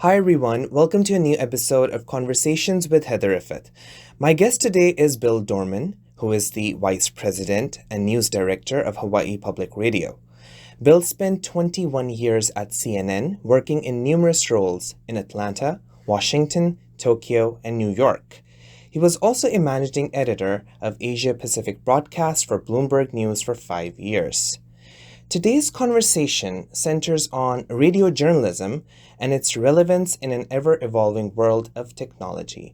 Hi everyone, welcome to a new episode of Conversations with Haider Rifaat. My guest today is Bill Dorman, who is the Vice President and News Director of Hawaiʻi Public Radio. Bill spent 21 years at CNN, working in numerous roles in Atlanta, Washington, Tokyo, and New York. He was also a managing editor of Asia Pacific Broadcast for Bloomberg News for 5 years. Today's conversation centers on radio journalism and its relevance in an ever-evolving world of technology.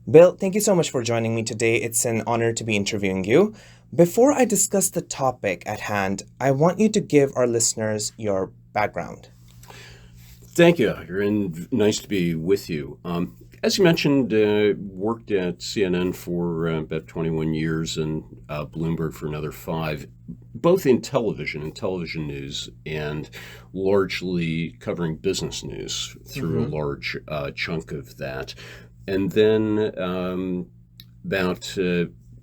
Bill, thank you so much for joining me today. It's an honor to be interviewing you. Before I discuss the topic at hand, I want you to give our listeners your background. Thank you, Haider, and nice to be with you. As you mentioned, worked at CNN for about 21 years and Bloomberg for another 5, both in television and television news, and largely covering business news through a large chunk of that. And then about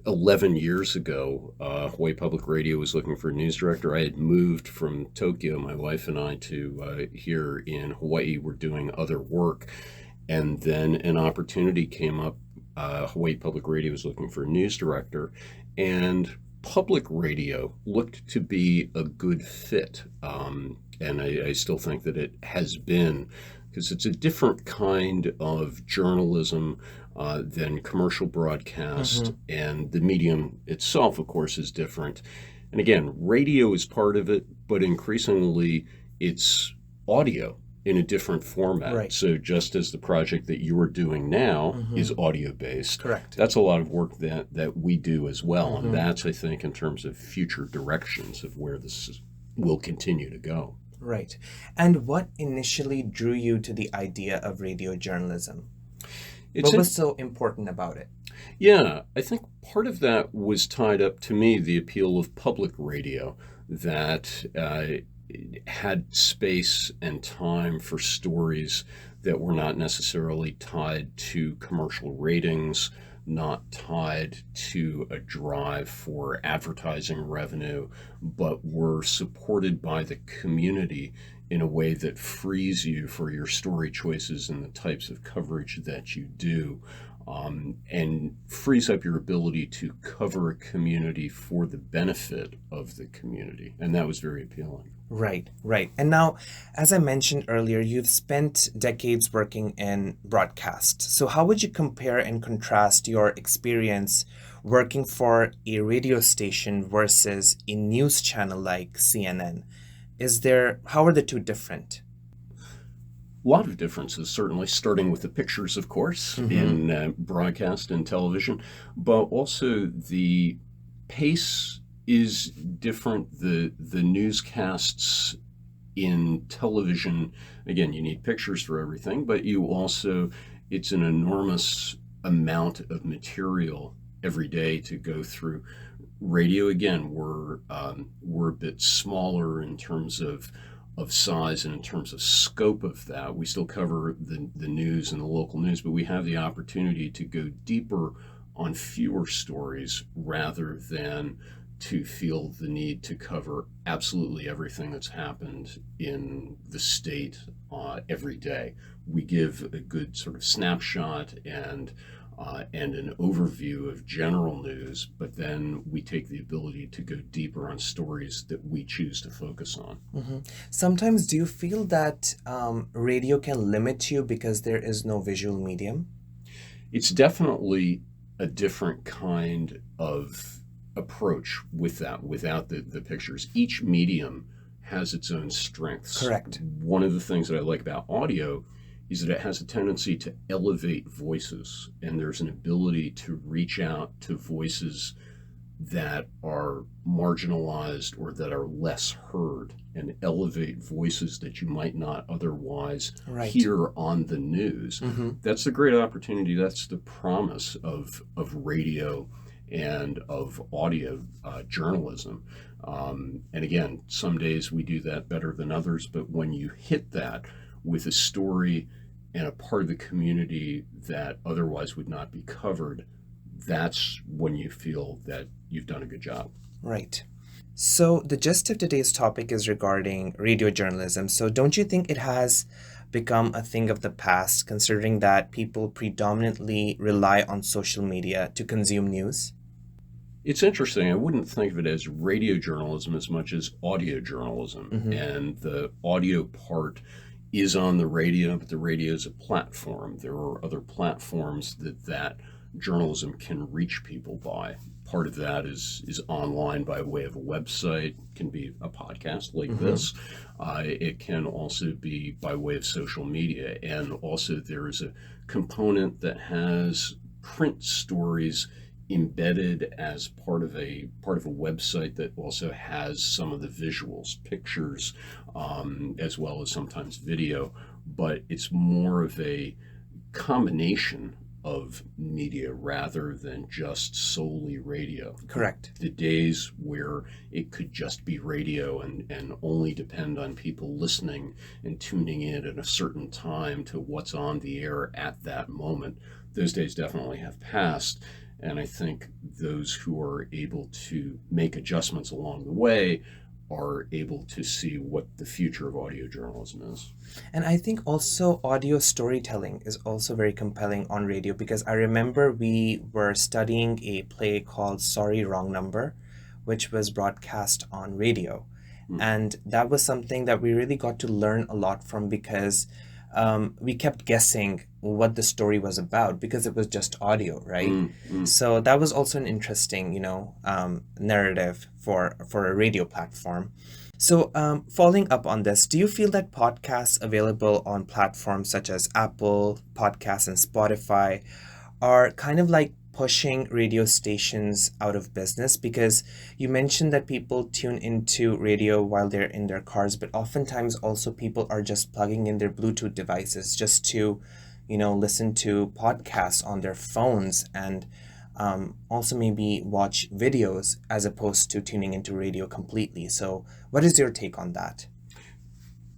11 years ago, Hawaii Public Radio was looking for a news director. I had moved from Tokyo, my wife and I, to here in Hawaii. We're doing other work. And then an opportunity came up. Hawaii Public Radio was looking for a news director. And public radio looked to be a good fit. And I still think that it has been, because it's a different kind of journalism than commercial broadcast, and the medium itself, of course, is different. And again, radio is part of it, but increasingly it's audio in a different format. Right. So just as the project that you are doing now is audio-based, Correct. that's a lot of work that we do as well. And that's, I think, in terms of future directions of where this will continue to go. Right. And what initially drew you to the idea of radio journalism? What was so important about it? Yeah, I think part of that was tied up, to me, the appeal of public radio, that had space and time for stories that were not necessarily tied to commercial ratings, not tied to a drive for advertising revenue, but were supported by the community in a way that frees you for your story choices and the types of coverage that you do, and frees up your ability to cover a community for the benefit of the community. And that was very appealing. Right. And now, as I mentioned earlier, you've spent decades working in broadcast. So how would you compare and contrast your experience working for a radio station versus a news channel like CNN? How are the two different? A lot of differences, certainly, starting with the pictures, of course, in broadcast and television, but also the pace is different. The newscasts in television, again, you need pictures for everything, but it's an enormous amount of material every day to go through. Radio, again, we're a bit smaller in terms of size and in terms of scope of that. We still cover the news and the local news, but we have the opportunity to go deeper on fewer stories rather than to feel the need to cover absolutely everything that's happened in the state every day. We give a good sort of snapshot and an overview of general news, but then we take the ability to go deeper on stories that we choose to focus on. Sometimes do you feel that radio can limit you because there is no visual medium? It's definitely a different kind of approach with that, without the pictures. Each medium has its own strengths. Correct. One of the things that I like about audio is that it has a tendency to elevate voices, and there's an ability to reach out to voices that are marginalized or that are less heard, and elevate voices that you might not otherwise hear on the news. That's the great opportunity. That's the promise of radio and of audio journalism. And again, some days we do that better than others, but when you hit that with a story and a part of the community that otherwise would not be covered, that's when you feel that you've done a good job. Right. So the gist of today's topic is regarding radio journalism. So don't you think it has become a thing of the past, considering that people predominantly rely on social media to consume news? It's interesting. I wouldn't think of it as radio journalism as much as audio journalism. Mm-hmm. And the audio part is on the radio, but the radio is a platform. There are other platforms that journalism can reach people by. Part of that is online by way of a website, can be a podcast like this. It can also be by way of social media. And also there is a component that has print stories embedded as part of a website that also has some of the visuals, pictures, as well as sometimes video. But it's more of a combination of media rather than just solely radio. Correct. The days where it could just be radio and only depend on people listening and tuning in at a certain time to what's on the air at that moment, those days definitely have passed. And I think those who are able to make adjustments along the way are able to see what the future of audio journalism is. And I think also audio storytelling is also very compelling on radio, because I remember we were studying a play called Sorry, Wrong Number, which was broadcast on radio. And that was something that we really got to learn a lot from, because we kept guessing what the story was about because it was just audio, right? So that was also an interesting, narrative for a radio platform. So following up on this, do you feel that podcasts available on platforms such as Apple Podcasts and Spotify are kind of like pushing radio stations out of business? Because you mentioned that people tune into radio while they're in their cars, but oftentimes also people are just plugging in their Bluetooth devices just to, listen to podcasts on their phones, and also maybe watch videos as opposed to tuning into radio completely. So what is your take on that?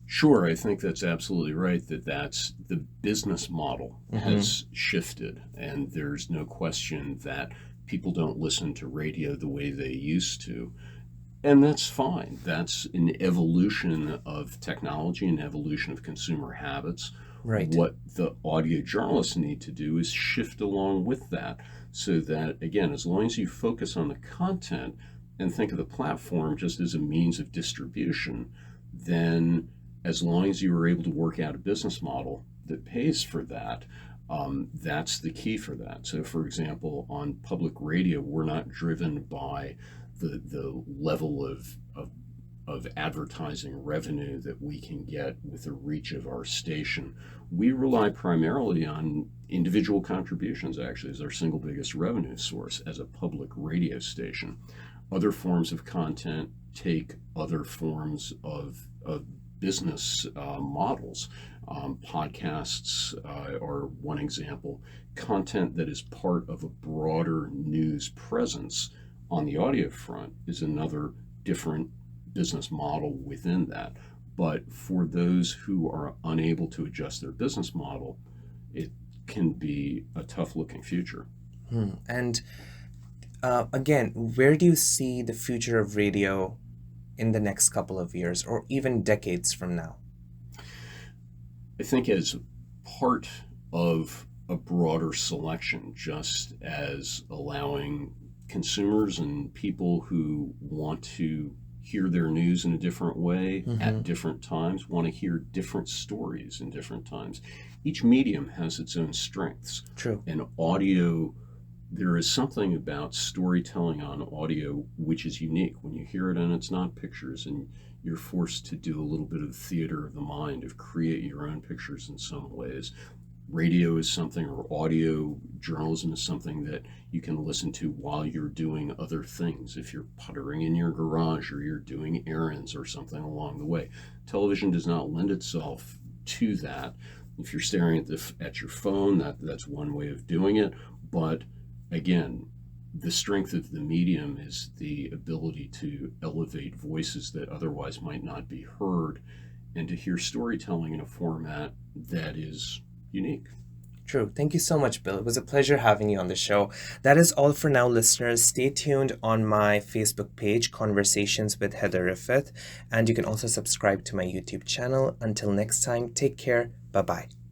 Sure, I think that's absolutely right, that's the business model has shifted, and there's no question that people don't listen to radio the way they used to. And that's fine. That's an evolution of technology, an evolution of consumer habits. Right. What the audio journalists need to do is shift along with that, so that, again, as long as you focus on the content and think of the platform just as a means of distribution, then as long as you are able to work out a business model that pays for that, that's the key for that. So, for example, on public radio, we're not driven by the level of advertising revenue that we can get with the reach of our station. We rely primarily on individual contributions, actually, as our single biggest revenue source as a public radio station. Other forms of content take other forms of business models. Podcasts are one example. Content that is part of a broader news presence on the audio front is another different business model within that. But for those who are unable to adjust their business model, it can be a tough looking future. And again, where do you see the future of radio in the next couple of years, or even decades from now? I think as part of a broader selection, just as allowing consumers and people who want to hear their news in a different way at different times, want to hear different stories in different times. Each medium has its own strengths. True. And audio, there is something about storytelling on audio which is unique when you hear it and it's not pictures, and you're forced to do a little bit of theater of the mind, of create your own pictures in some ways. Radio is something, or audio journalism is something that you can listen to while you're doing other things. If you're puttering in your garage, or you're doing errands or something along the way. Television does not lend itself to that. If you're staring at your phone, that's one way of doing it. But again, the strength of the medium is the ability to elevate voices that otherwise might not be heard, and to hear storytelling in a format that is unique. True. Thank you so much, Bill. It was a pleasure having you on the show. That is all for now, listeners. Stay tuned on my Facebook page, Conversations with Haider Rifaat, and you can also subscribe to my YouTube channel. Until next time, take care. Bye-bye.